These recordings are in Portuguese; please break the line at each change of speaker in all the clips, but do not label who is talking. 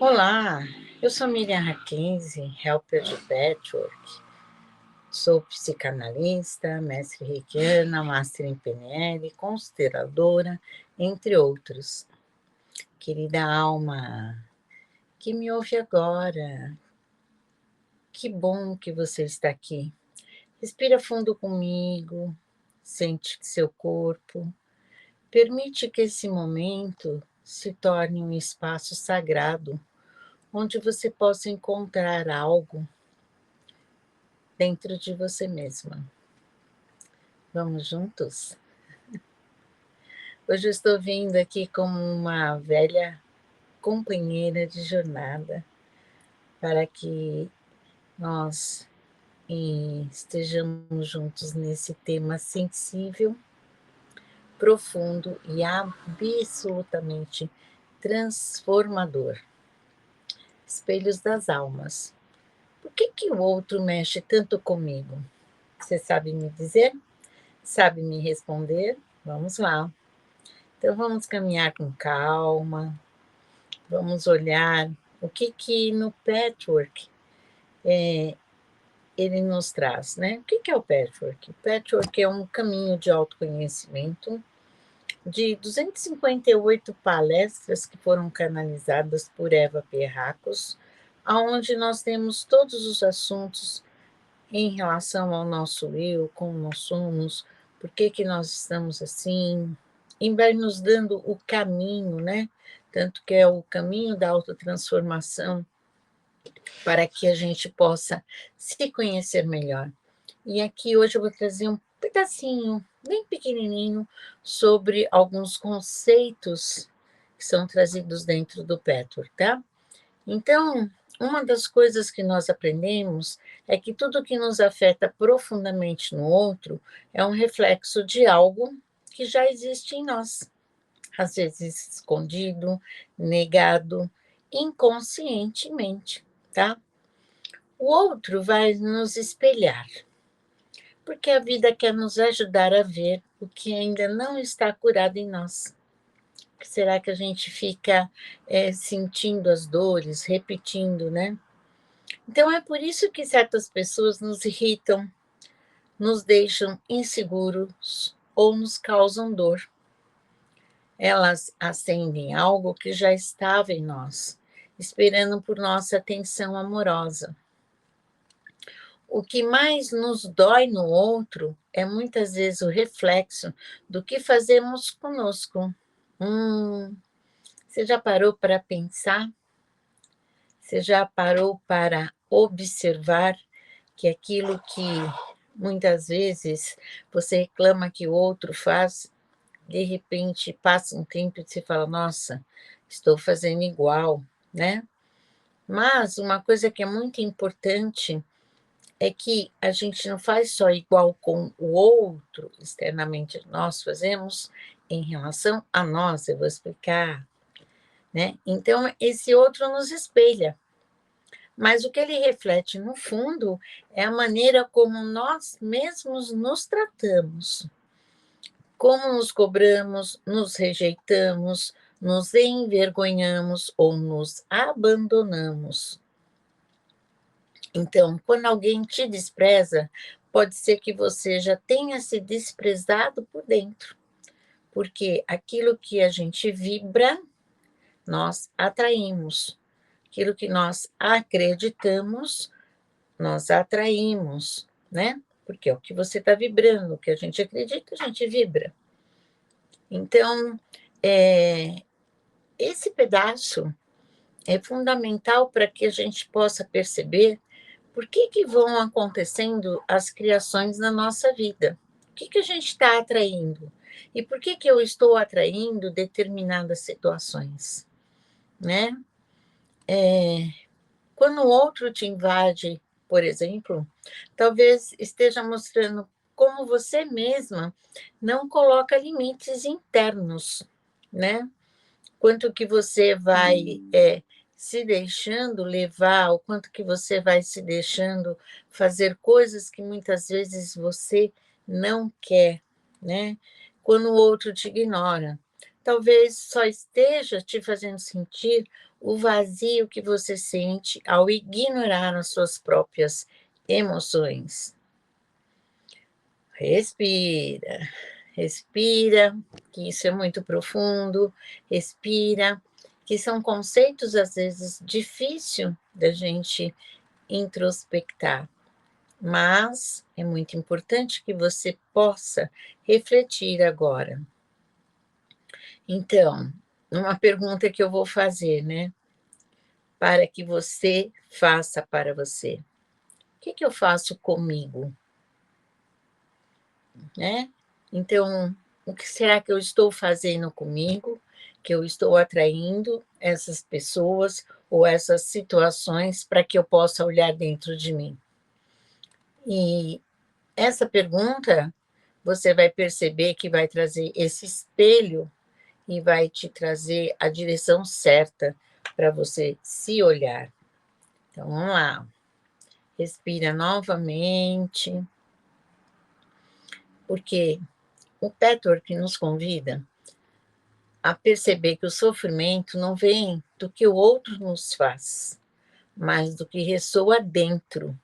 Olá, eu sou Miriam Mackenzie, helper de Patchwork. Sou psicanalista, mestre reikiana, master em PNL, consteladora, entre outros. Querida alma, que me ouve agora, que bom que você está aqui. Respira fundo comigo, sente seu corpo. Permite que esse momento se torne um espaço sagrado, onde você possa encontrar algo dentro de você mesma. Vamos juntos? Hoje eu estou vindo aqui como uma velha companheira de jornada para que nós estejamos juntos nesse tema sensível, profundo e absolutamente transformador. Espelhos das almas. Por que o outro mexe tanto comigo? Você sabe me dizer? Sabe me responder? Vamos lá. Então, vamos caminhar com calma, vamos olhar o que no patchwork ele nos traz, né? O que é o patchwork? O patchwork é um caminho de autoconhecimento de 258 palestras que foram canalizadas por Eva Pierracos, aonde nós temos todos os assuntos em relação ao nosso eu, como nós somos, por que nós estamos assim, e vai nos dando o caminho, né? Tanto que é o caminho da autotransformação, para que a gente possa se conhecer melhor. E aqui hoje eu vou trazer um pedacinho, bem pequenininho, sobre alguns conceitos que são trazidos dentro do Petro, tá? Então, uma das coisas que nós aprendemos é que tudo que nos afeta profundamente no outro é um reflexo de algo que já existe em nós, às vezes escondido, negado, inconscientemente, tá? O outro vai nos espelhar, porque a vida quer nos ajudar a ver o que ainda não está curado em nós. Será que a gente fica sentindo as dores, repetindo, né? Então, é por isso que certas pessoas nos irritam, nos deixam inseguros ou nos causam dor. Elas acendem algo que já estava em nós, esperando por nossa atenção amorosa. O que mais nos dói no outro é muitas vezes o reflexo do que fazemos conosco. Você já parou para pensar? Você já parou para observar que aquilo que muitas vezes você reclama que o outro faz, de repente passa um tempo e você fala, nossa, estou fazendo igual, né? Mas uma coisa que é muito importante é que a gente não faz só igual com o outro, externamente, nós fazemos em relação a nós, eu vou explicar, né? Então, esse outro nos espelha. Mas o que ele reflete, no fundo, é a maneira como nós mesmos nos tratamos, como nos cobramos, nos rejeitamos, nos envergonhamos ou nos abandonamos. Então, quando alguém te despreza, pode ser que você já tenha se desprezado por dentro, porque aquilo que a gente vibra, nós atraímos. Aquilo que nós acreditamos, nós atraímos, né? Porque é o que você está vibrando, o que a gente acredita, a gente vibra. Então, esse pedaço é fundamental para que a gente possa perceber por que vão acontecendo as criações na nossa vida. O que a gente está atraindo? E por que eu estou atraindo determinadas situações, né? Quando o outro te invade, por exemplo, talvez esteja mostrando como você mesma não coloca limites internos, né? Quanto que você vai se deixando levar, o quanto que você vai se deixando fazer coisas que muitas vezes você não quer, né? Quando o outro te ignora. Talvez só esteja te fazendo sentir o vazio que você sente ao ignorar as suas próprias emoções. Respira, respira, que isso é muito profundo. Respira, que são conceitos, às vezes, difícil da gente introspectar, mas é muito importante que você possa refletir agora. Então, uma pergunta que eu vou fazer, né? Para que você faça para você. O que eu faço comigo? Né? Então, o que será que eu estou fazendo comigo? Que eu estou atraindo essas pessoas ou essas situações para que eu possa olhar dentro de mim? E essa pergunta, você vai perceber que vai trazer esse espelho e vai te trazer a direção certa para você se olhar. Então, vamos lá. Respira novamente, porque o Petwork nos convida a perceber que o sofrimento não vem do que o outro nos faz, mas do que ressoa dentro,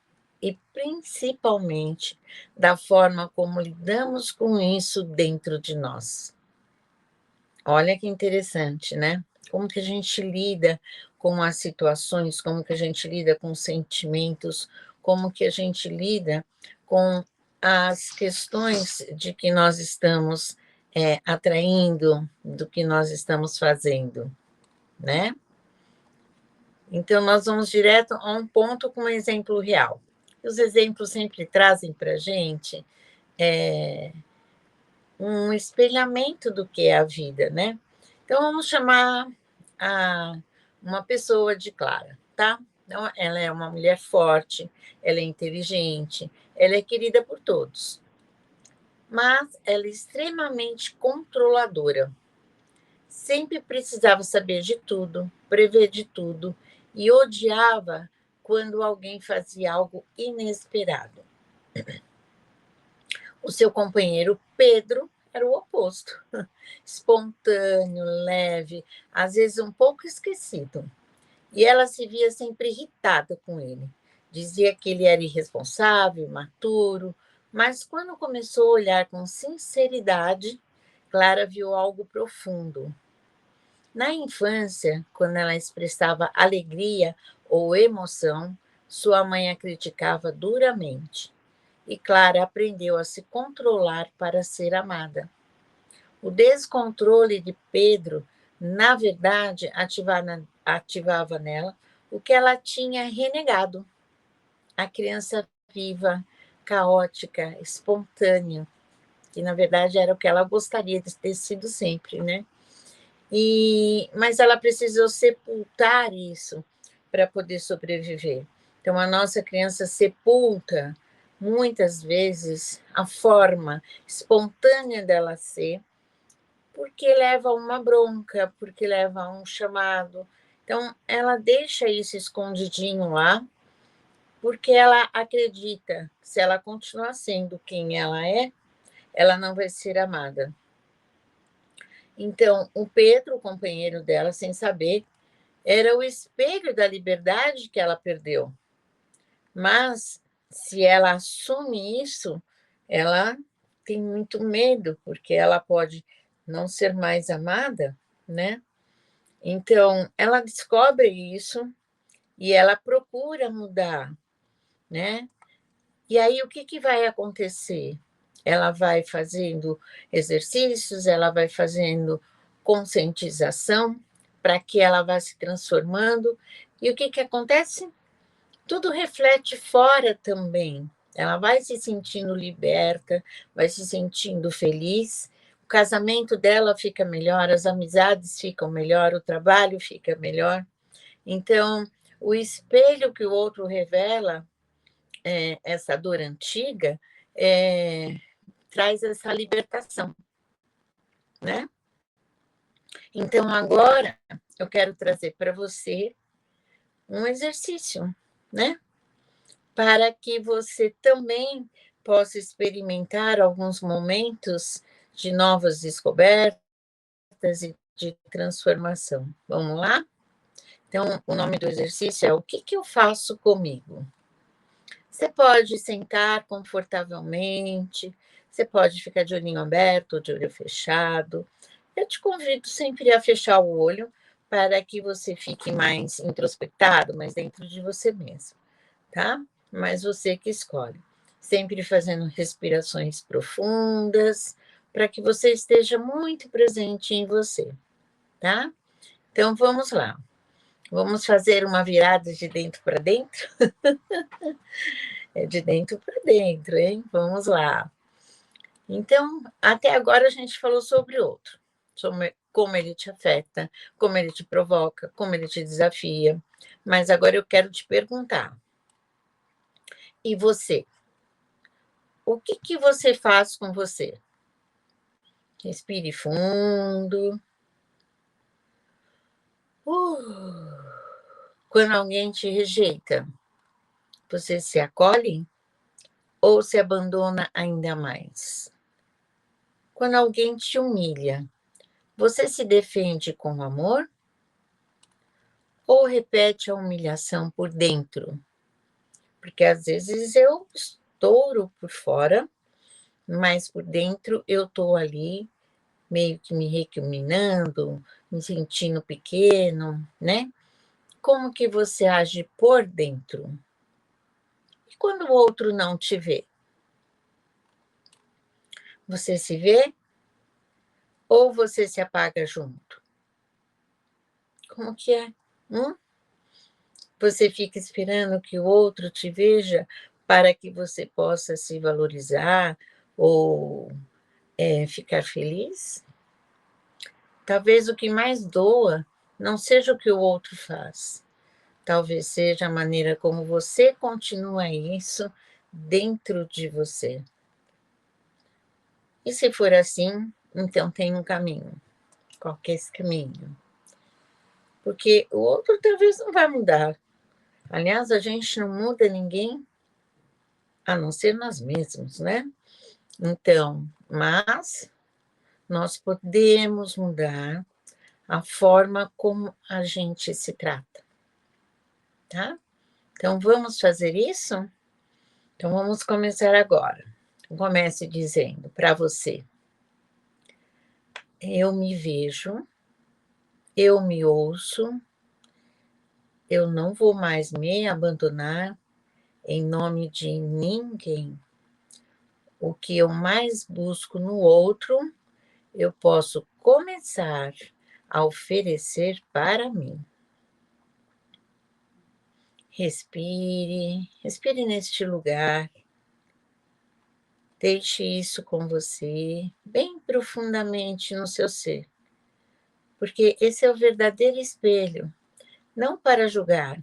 e principalmente da forma como lidamos com isso dentro de nós. Olha que interessante, né? Como que a gente lida com as situações, como que a gente lida com os sentimentos, como que a gente lida com as questões de que nós estamos atraindo, do que nós estamos fazendo, né? Então, nós vamos direto a um ponto com um exemplo real. Os exemplos sempre trazem para a gente um espelhamento do que é a vida, né? Então, vamos chamar uma pessoa de Clara, tá? Então, ela é uma mulher forte, ela é inteligente, ela é querida por todos, mas ela é extremamente controladora. Sempre precisava saber de tudo, prever de tudo, e odiava quando alguém fazia algo inesperado. O seu companheiro Pedro era o oposto, espontâneo, leve, às vezes um pouco esquecido. E ela se via sempre irritada com ele. Dizia que ele era irresponsável, imaturo, mas quando começou a olhar com sinceridade, Clara viu algo profundo. Na infância, quando ela expressava alegria ou emoção, sua mãe a criticava duramente. E Clara aprendeu a se controlar para ser amada. O descontrole de Pedro, na verdade, ativava nela o que ela tinha renegado. A criança viva, caótica, espontânea, que na verdade era o que ela gostaria de ter sido sempre, né? Mas ela precisou sepultar isso para poder sobreviver. Então, a nossa criança sepulta, muitas vezes, a forma espontânea dela ser, porque leva uma bronca, porque leva um chamado. Então, ela deixa isso escondidinho lá, porque ela acredita que se ela continuar sendo quem ela não vai ser amada. Então, o Pedro, o companheiro dela, sem saber, era o espelho da liberdade que ela perdeu. Mas, se ela assume isso, ela tem muito medo, porque ela pode não ser mais amada, né? Então, ela descobre isso e ela procura mudar, né? E aí, o que vai acontecer? Ela vai fazendo exercícios, ela vai fazendo conscientização para que ela vá se transformando. E o que acontece? Tudo reflete fora também. Ela vai se sentindo liberta, vai se sentindo feliz. O casamento dela fica melhor, as amizades ficam melhor, o trabalho fica melhor. Então, o espelho que o outro revela, essa dor antiga, traz essa libertação, né? Então, agora, eu quero trazer para você um exercício, né? Para que você também possa experimentar alguns momentos de novas descobertas e de transformação. Vamos lá? Então, o nome do exercício é: o que eu faço comigo? Você pode sentar confortavelmente, você pode ficar de olhinho aberto ou de olho fechado. Eu te convido sempre a fechar o olho para que você fique mais introspectado, mais dentro de você mesmo, tá? Mas você que escolhe. Sempre fazendo respirações profundas, para que você esteja muito presente em você, tá? Então vamos lá. Vamos fazer uma virada de dentro para dentro? É de dentro para dentro, hein? Vamos lá. Então, até agora a gente falou sobre o outro, sobre como ele te afeta, como ele te provoca, como ele te desafia. Mas agora eu quero te perguntar: e você? O que você faz com você? Respire fundo. Quando alguém te rejeita, você se acolhe ou se abandona ainda mais? Quando alguém te humilha, você se defende com amor ou repete a humilhação por dentro? Porque às vezes eu estouro por fora, mas por dentro eu estou ali meio que me recriminando, me sentindo pequeno, né? Como que você age por dentro? E quando o outro não te vê? Você se vê ou você se apaga junto? Como que é? Hum? Você fica esperando que o outro te veja para que você possa se valorizar ou ficar feliz? Talvez o que mais doa não seja o que o outro faz, talvez seja a maneira como você continua isso dentro de você. E se for assim, então tem um caminho. Qual que é esse caminho? Porque o outro talvez não vai mudar. Aliás, a gente não muda ninguém a não ser nós mesmos, né? Então, mas nós podemos mudar a forma como a gente se trata, tá? Então, vamos fazer isso? Então, vamos começar agora. Comece dizendo para você: eu me vejo, eu me ouço, eu não vou mais me abandonar em nome de ninguém. O que eu mais busco no outro, eu posso começar a oferecer para mim. Respire neste lugar. Deixe isso com você, bem profundamente no seu ser, porque esse é o verdadeiro espelho, não para julgar,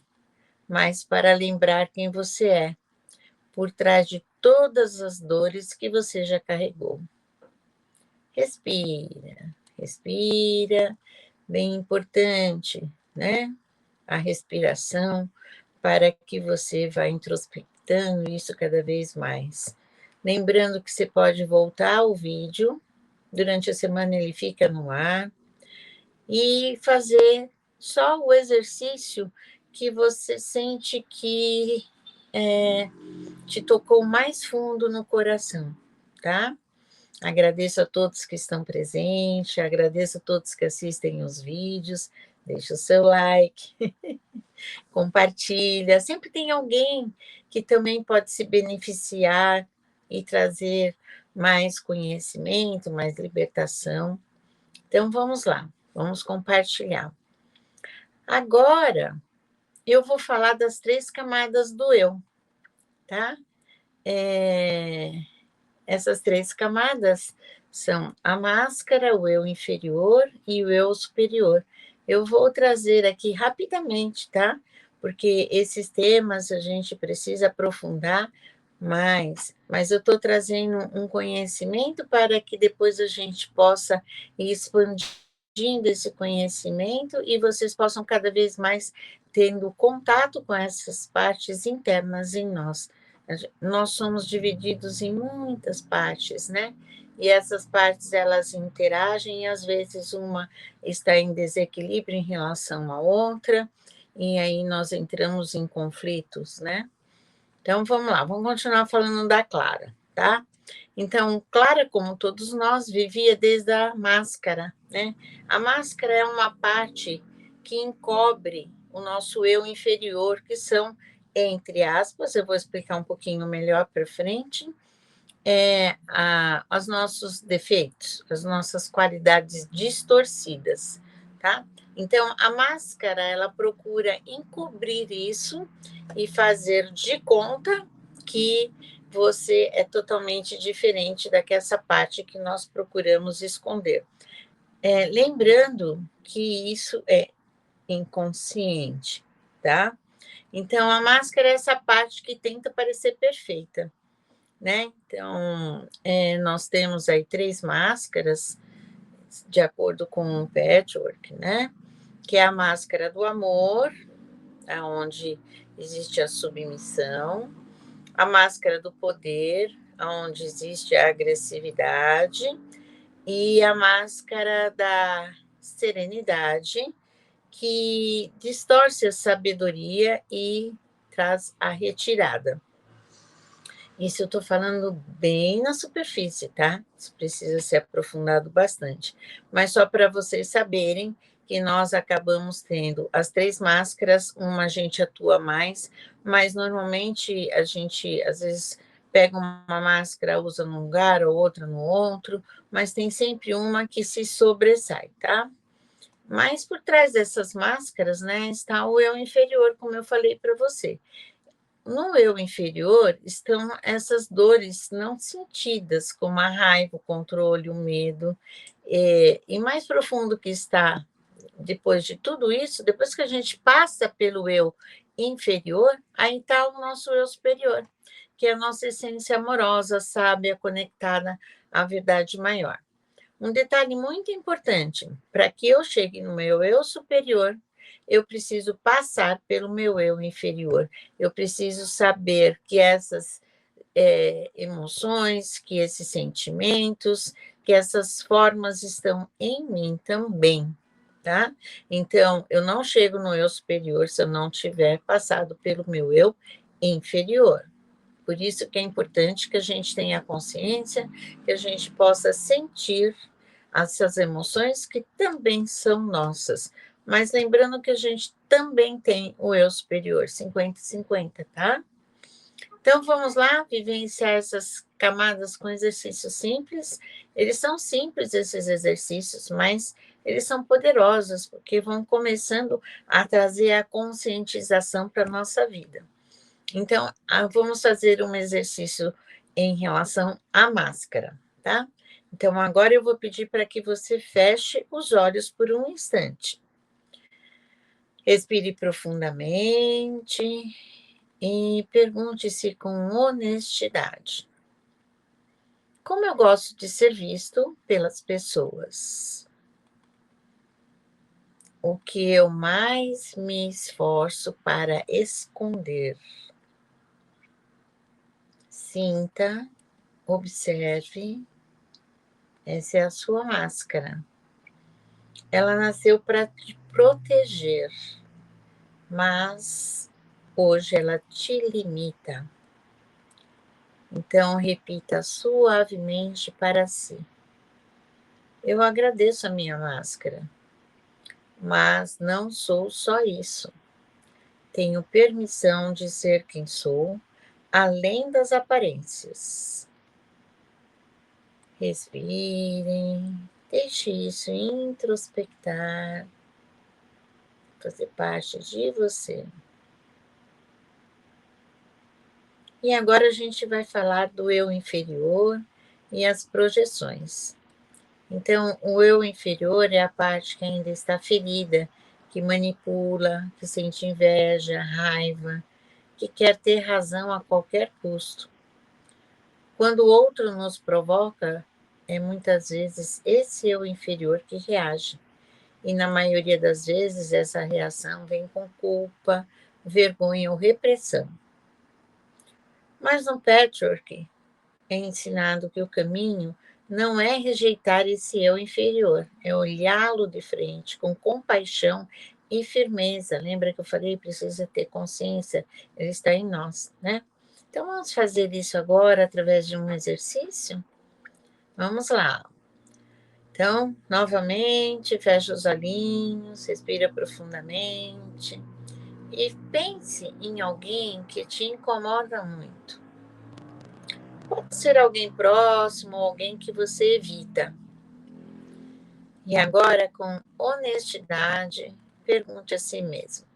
mas para lembrar quem você é, por trás de todas as dores que você já carregou. Respira, respira, bem importante, né? A respiração, para que você vá introspectando isso cada vez mais. Lembrando que você pode voltar ao vídeo, durante a semana ele fica no ar, e fazer só o exercício que você sente que te tocou mais fundo no coração, tá? Agradeço a todos que estão presentes, agradeço a todos que assistem os vídeos, deixa o seu like, compartilha. Sempre tem alguém que também pode se beneficiar e trazer mais conhecimento, mais libertação. Então vamos lá, vamos compartilhar. Agora eu vou falar das 3 camadas do eu, tá? Essas 3 camadas são a máscara, o eu inferior e o eu superior. Eu vou trazer aqui rapidamente, tá? Porque esses temas a gente precisa aprofundar mais, mas eu estou trazendo um conhecimento para que depois a gente possa ir expandindo esse conhecimento e vocês possam cada vez mais tendo contato com essas partes internas em nós. Nós somos divididos em muitas partes, né? E essas partes elas interagem e às vezes uma está em desequilíbrio em relação à outra, e aí nós entramos em conflitos, né? Então vamos lá, vamos continuar falando da Clara, tá? Então, Clara, como todos nós, vivia desde a máscara, né? A máscara é uma parte que encobre o nosso eu inferior, que são, entre aspas, eu vou explicar um pouquinho melhor para frente, os nossos defeitos, as nossas qualidades distorcidas, tá? Então, a máscara, ela procura encobrir isso e fazer de conta que você é totalmente diferente daquela parte que nós procuramos esconder. Lembrando que isso é inconsciente, tá? Então, a máscara é essa parte que tenta parecer perfeita, né? Então, nós temos aí 3 máscaras, de acordo com o Patchwork, né? Que é a máscara do amor, aonde existe a submissão, a máscara do poder, onde existe a agressividade, e a máscara da serenidade, que distorce a sabedoria e traz a retirada. Isso eu estou falando bem na superfície, tá? Isso precisa ser aprofundado bastante. Mas só para vocês saberem que nós acabamos tendo as 3 máscaras, uma a gente atua mais, mas normalmente a gente, às vezes, pega uma máscara, usa num lugar, ou outra no outro, mas tem sempre uma que se sobressai, tá? Mas por trás dessas máscaras, né, está o eu inferior, como eu falei para você. No eu inferior estão essas dores não sentidas, como a raiva, o controle, o medo. E mais profundo que está, depois de tudo isso, depois que a gente passa pelo eu inferior, aí está o nosso eu superior, que é a nossa essência amorosa, sábia, conectada à verdade maior. Um detalhe muito importante: para que eu chegue no meu eu superior, eu preciso passar pelo meu eu inferior. Eu preciso saber que essas emoções, que esses sentimentos, que essas formas estão em mim também, tá? Então, eu não chego no eu superior se eu não tiver passado pelo meu eu inferior. Por isso que é importante que a gente tenha consciência, que a gente possa sentir essas emoções que também são nossas. Mas lembrando que a gente também tem o eu superior, 50-50, tá? Então vamos lá vivenciar essas camadas com exercícios simples. Eles são simples, esses exercícios, mas eles são poderosos, porque vão começando a trazer a conscientização para a nossa vida. Então, vamos fazer um exercício em relação à máscara, tá? Então, agora eu vou pedir para que você feche os olhos por um instante. Respire profundamente e pergunte-se com honestidade: como eu gosto de ser visto pelas pessoas? O que eu mais me esforço para esconder? Sinta, observe. Essa é a sua máscara. Ela nasceu para te proteger, mas hoje ela te limita. Então, repita suavemente para si: eu agradeço a minha máscara, mas não sou só isso. Tenho permissão de ser quem sou, além das aparências. Respirem, deixe isso introspectar, fazer parte de você. E agora a gente vai falar do eu inferior e as projeções. Então, o eu inferior é a parte que ainda está ferida, que manipula, que sente inveja, raiva, que quer ter razão a qualquer custo. Quando o outro nos provoca, é muitas vezes esse eu inferior que reage. E na maioria das vezes essa reação vem com culpa, vergonha ou repressão. Mas no Patchwork é ensinado que o caminho não é rejeitar esse eu inferior, é olhá-lo de frente com compaixão e firmeza. Lembra que eu falei, precisa ter consciência, ele está em nós, né? Então, vamos fazer isso agora através de um exercício? Vamos lá. Então, novamente, fecha os olhinhos, respira profundamente e pense em alguém que te incomoda muito. Pode ser alguém próximo, alguém que você evita. E agora, com honestidade, pergunte a si mesmo: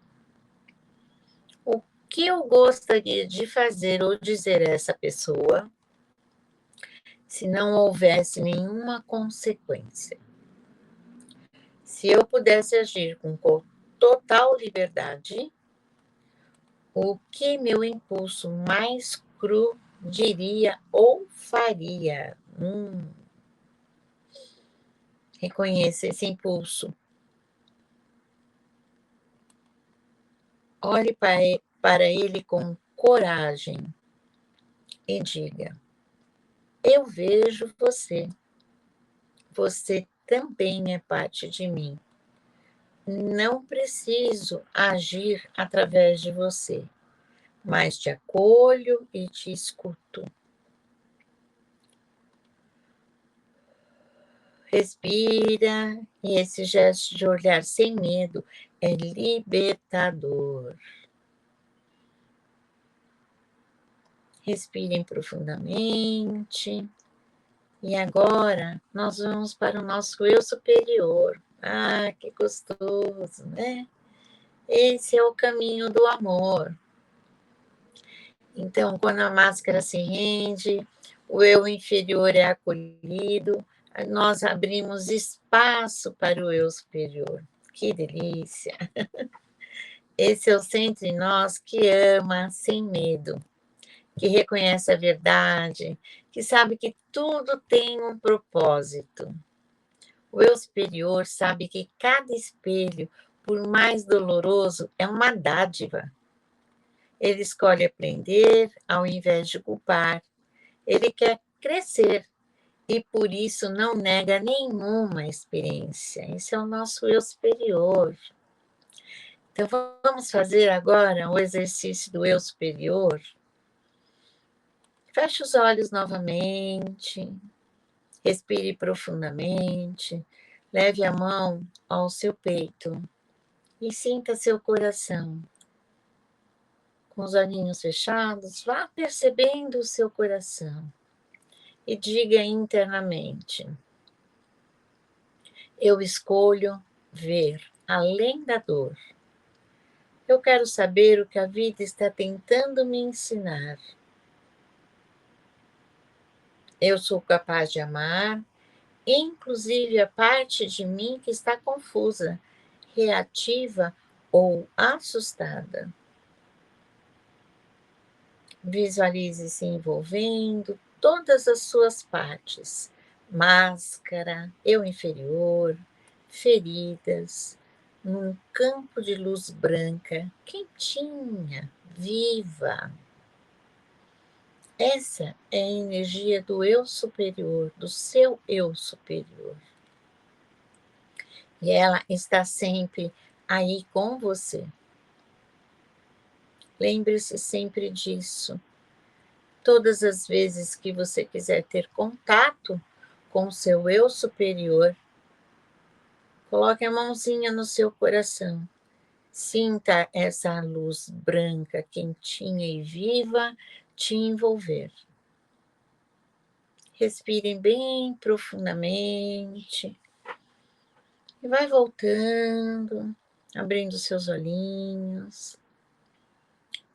o que eu gostaria de fazer ou dizer a essa pessoa se não houvesse nenhuma consequência? Se eu pudesse agir com total liberdade, o que meu impulso mais cru diria ou faria? Reconheça esse impulso. Olhe para ele com coragem e diga: eu vejo você. Você também é parte de mim. Não preciso agir através de você, mas te acolho e te escuto. Respira, e esse gesto de olhar sem medo é libertador. Respirem profundamente. E agora nós vamos para o nosso eu superior. Ah, que gostoso, né? Esse é o caminho do amor. Então, quando a máscara se rende, o eu inferior é acolhido, nós abrimos espaço para o eu superior. Que delícia! Esse é o centro em nós que ama sem medo, que reconhece a verdade, que sabe que tudo tem um propósito. O eu superior sabe que cada espelho, por mais doloroso, é uma dádiva. Ele escolhe aprender ao invés de culpar. Ele quer crescer e por isso não nega nenhuma experiência. Esse é o nosso eu superior. Então vamos fazer agora o exercício do eu superior. Feche os olhos novamente, respire profundamente, leve a mão ao seu peito e sinta seu coração. Com os olhinhos fechados, vá percebendo o seu coração e diga internamente: eu escolho ver além da dor. Eu quero saber o que a vida está tentando me ensinar. Eu sou capaz de amar, inclusive a parte de mim que está confusa, reativa ou assustada. Visualize-se envolvendo todas as suas partes: máscara, eu inferior, feridas, num campo de luz branca, quentinha, viva. Essa é a energia do eu superior, do seu eu superior. E ela está sempre aí com você. Lembre-se sempre disso. Todas as vezes que você quiser ter contato com o seu eu superior, coloque a mãozinha no seu coração. Sinta essa luz branca, quentinha e viva te envolver. Respirem bem profundamente e vai voltando, abrindo seus olhinhos.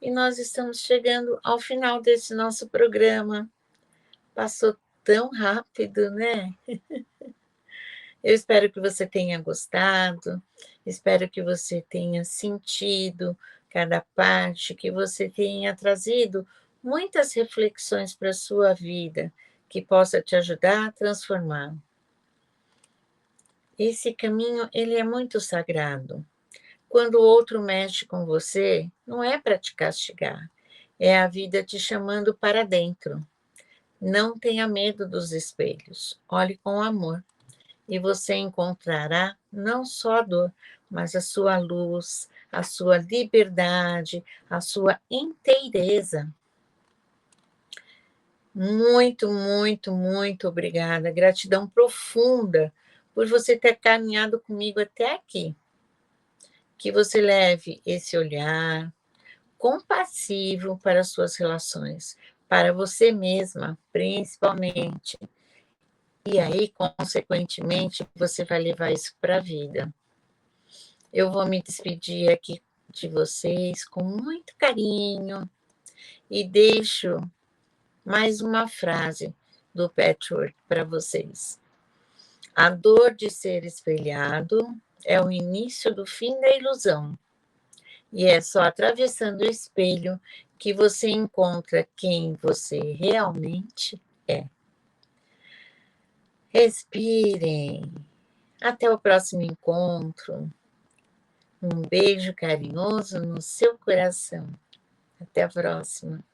E nós estamos chegando ao final desse nosso programa. Passou tão rápido, né? Eu espero que você tenha gostado, espero que você tenha sentido cada parte, que você tenha trazido muitas reflexões para a sua vida, que possa te ajudar a transformar. Esse caminho, ele é muito sagrado. Quando o outro mexe com você, não é para te castigar, é a vida te chamando para dentro. Não tenha medo dos espelhos, olhe com amor. e você encontrará não só a dor, mas a sua luz, a sua liberdade, a sua inteireza. Muito, muito, muito obrigada. Gratidão profunda por você ter caminhado comigo até aqui. Que você leve esse olhar compassivo para as suas relações, para você mesma, principalmente. E aí, consequentemente, você vai levar isso para a vida. Eu vou me despedir aqui de vocês com muito carinho e deixo mais uma frase do Patchwork para vocês. A dor de ser espelhado é o início do fim da ilusão. E é só atravessando o espelho que você encontra quem você realmente é. Respirem. Até o próximo encontro. Um beijo carinhoso no seu coração. Até a próxima.